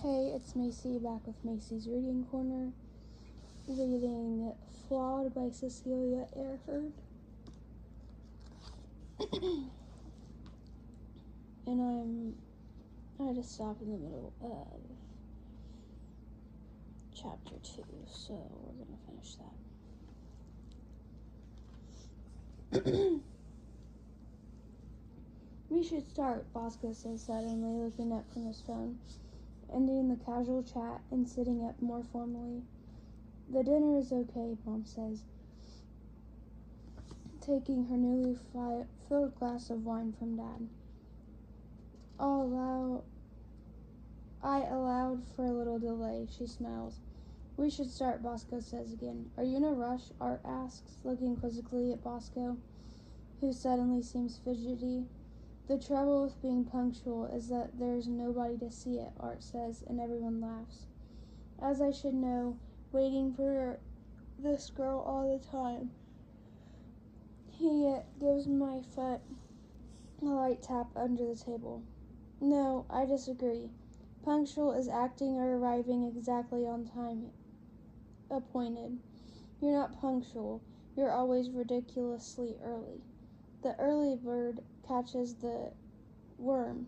Hey, it's Macy back with Macy's Reading Corner, reading Flawed by Cecelia Ahern. And I had to stop in the middle of chapter 2, so we're going to finish that. We should start, Bosco says suddenly, looking up from his phone, ending the casual chat and sitting up more formally. The dinner is okay, Mom says, taking her newly filled glass of wine from Dad. I allowed for a little delay, she smiles. We should start, Bosco says again. Are you in a rush? Art asks, looking quizzically at Bosco, who suddenly seems fidgety. The trouble with being punctual is that there's nobody to see it, Art says, and everyone laughs. As I should know, waiting for this girl all the time. He gives my foot a light tap under the table. No, I disagree. Punctual is acting or arriving exactly on time appointed. You're not punctual. You're always ridiculously early. The early bird catches the worm,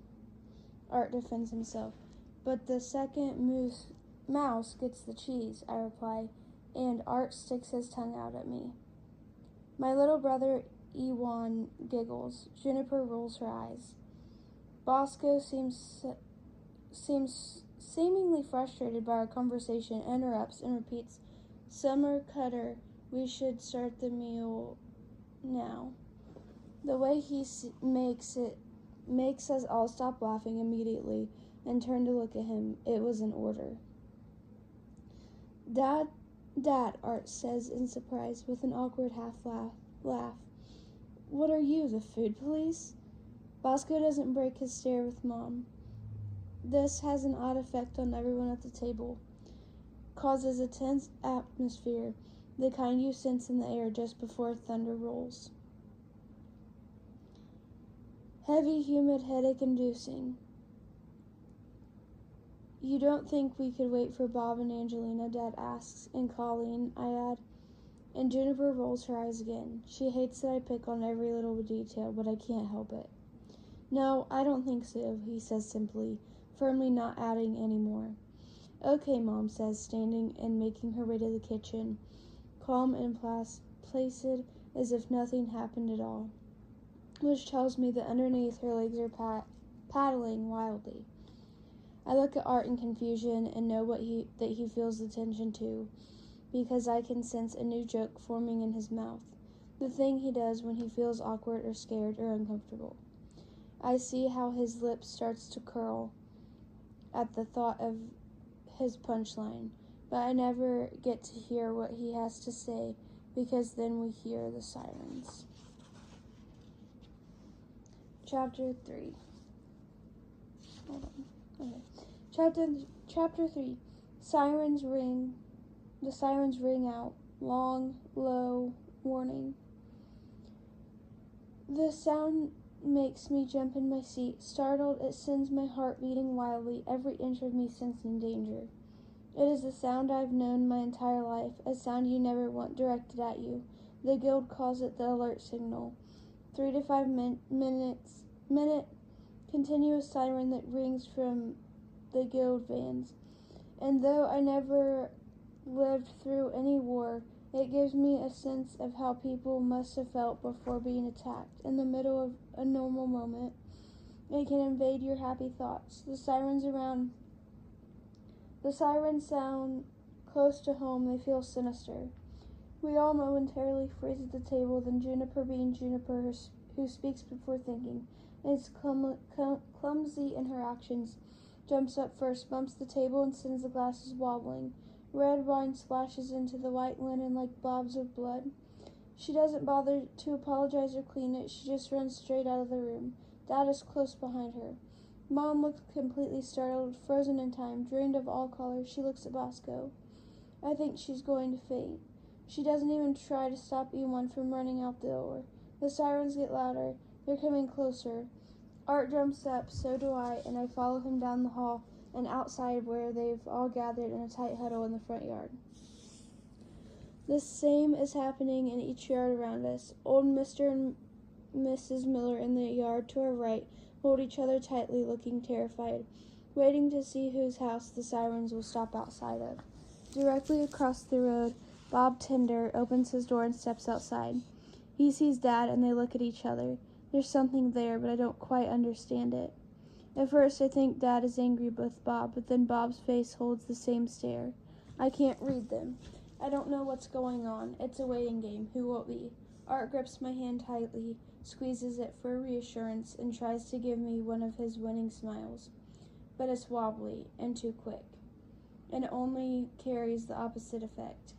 Art defends himself. But the second mouse gets the cheese, I reply, and Art sticks his tongue out at me. My little brother Ewan giggles. Juniper rolls her eyes. Bosco seems seemingly frustrated by our conversation, interrupts and repeats, Summer Cutter, we should start the meal now. The way he makes us all stop laughing immediately and turn to look at him. It was an order. Dad, Art says in surprise with an awkward half laugh. What are you, the food police? Bosco doesn't break his stare with Mom. This has an odd effect on everyone at the table. Causes a tense atmosphere, the kind you sense in the air just before thunder rolls. Heavy, humid, headache-inducing. You don't think we could wait for Bob and Angelina, Dad asks, and Colleen, I add. And Juniper rolls her eyes again. She hates that I pick on every little detail, but I can't help it. No, I don't think so, he says simply, firmly not adding any more. Okay, Mom says, standing and making her way to the kitchen, calm and placid as if nothing happened at all, which tells me that underneath her legs are paddling wildly. I look at Art in confusion and know that he feels the tension too, because I can sense a new joke forming in his mouth, the thing he does when he feels awkward or scared or uncomfortable. I see how his lip starts to curl at the thought of his punchline, but I never get to hear what he has to say because then we hear the sirens. Chapter 3. Hold on. Okay. Chapter 3. Sirens ring. The sirens ring out. Long, low warning. The sound makes me jump in my seat. Startled, it sends my heart beating wildly, every inch of me sensing danger. It is a sound I've known my entire life, a sound you never want directed at you. The guild calls it the alert signal. 3 to 5 minute continuous siren that rings from the guild vans. And though I never lived through any war, it gives me a sense of how people must have felt before being attacked. In the middle of a normal moment, it can invade your happy thoughts. The sirens sound close to home. They feel sinister. We all momentarily freeze at the table, then Juniper, being Juniper, who speaks before thinking, is clumsy in her actions, jumps up first, bumps the table, and sends the glasses wobbling. Red wine splashes into the white linen like blobs of blood. She doesn't bother to apologize or clean it. She just runs straight out of the room. Dad is close behind her. Mom looks completely startled, frozen in time, drained of all color. She looks at Bosco. I think she's going to faint. She doesn't even try to stop Ewan from running out the door. The sirens get louder. They're coming closer. Art jumps up, so do I, and I follow him down the hall and outside where they've all gathered in a tight huddle in the front yard. The same is happening in each yard around us. Old Mr. and Mrs. Miller in the yard to our right hold each other tightly, looking terrified, waiting to see whose house the sirens will stop outside of. Directly across the road, Bob Tinder opens his door and steps outside. He sees Dad and they look at each other. There's something there, but I don't quite understand it. At first I think Dad is angry with Bob, but then Bob's face holds the same stare. I can't read them. I don't know what's going on. It's a waiting game. Who will it be? Art grips my hand tightly, squeezes it for reassurance, and tries to give me one of his winning smiles. But it's wobbly and too quick, and only carries the opposite effect.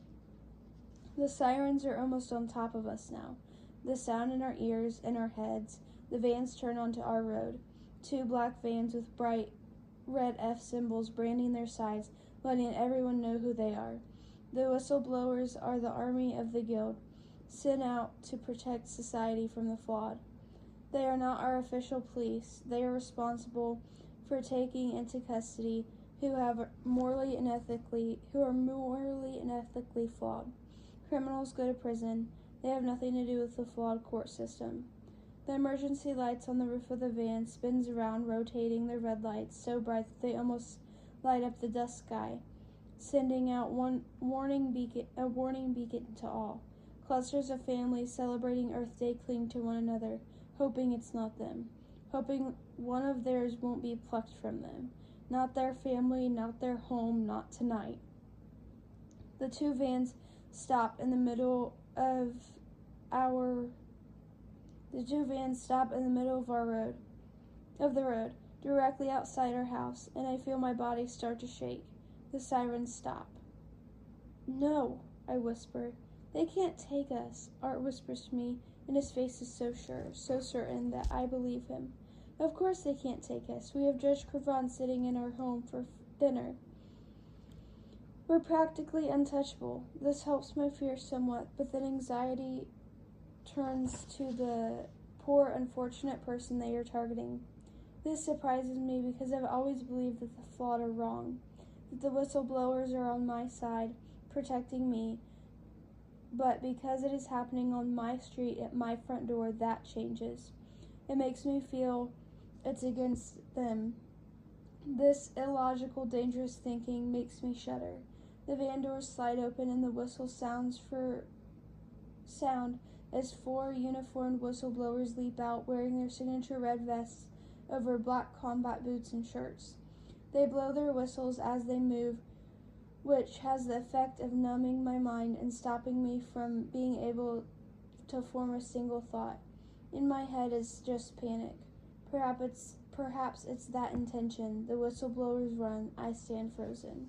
The sirens are almost on top of us now. The sound in our ears and our heads. The vans turn onto our road. 2 black vans with bright red F symbols branding their sides, letting everyone know who they are. The whistleblowers are the army of the guild, sent out to protect society from the flawed. They are not our official police. They are responsible for taking into custody who are morally and ethically flawed. Criminals go to prison. They have nothing to do with the flawed court system. The emergency lights on the roof of the van spins around, rotating their red lights so bright that they almost light up the dusk sky, sending out a warning beacon to all. Clusters of families celebrating Earth Day cling to one another, hoping it's not them, hoping one of theirs won't be plucked from them. Not their family, not their home, not tonight. The 2 vans stop in the middle of the road, directly outside our house, and I feel my body start to shake. The sirens stop. No, I whisper. They can't take us, Art whispers to me, and his face is so sure, so certain that I believe him. Of course they can't take us. We have Judge Crevan sitting in our home for dinner. We're practically untouchable. This helps my fear somewhat, but then anxiety turns to the poor, unfortunate person they are targeting. This surprises me because I've always believed that the flawed are wrong, that the whistleblowers are on my side, protecting me. But because it is happening on my street at my front door, that changes. It makes me feel it's against them. This illogical, dangerous thinking makes me shudder. The van doors slide open and the whistle sound as 4 uniformed whistleblowers leap out, wearing their signature red vests over black combat boots and shirts. They blow their whistles as they move, which has the effect of numbing my mind and stopping me from being able to form a single thought. In my head is just panic. Perhaps it's that intention. The whistleblowers run. I stand frozen.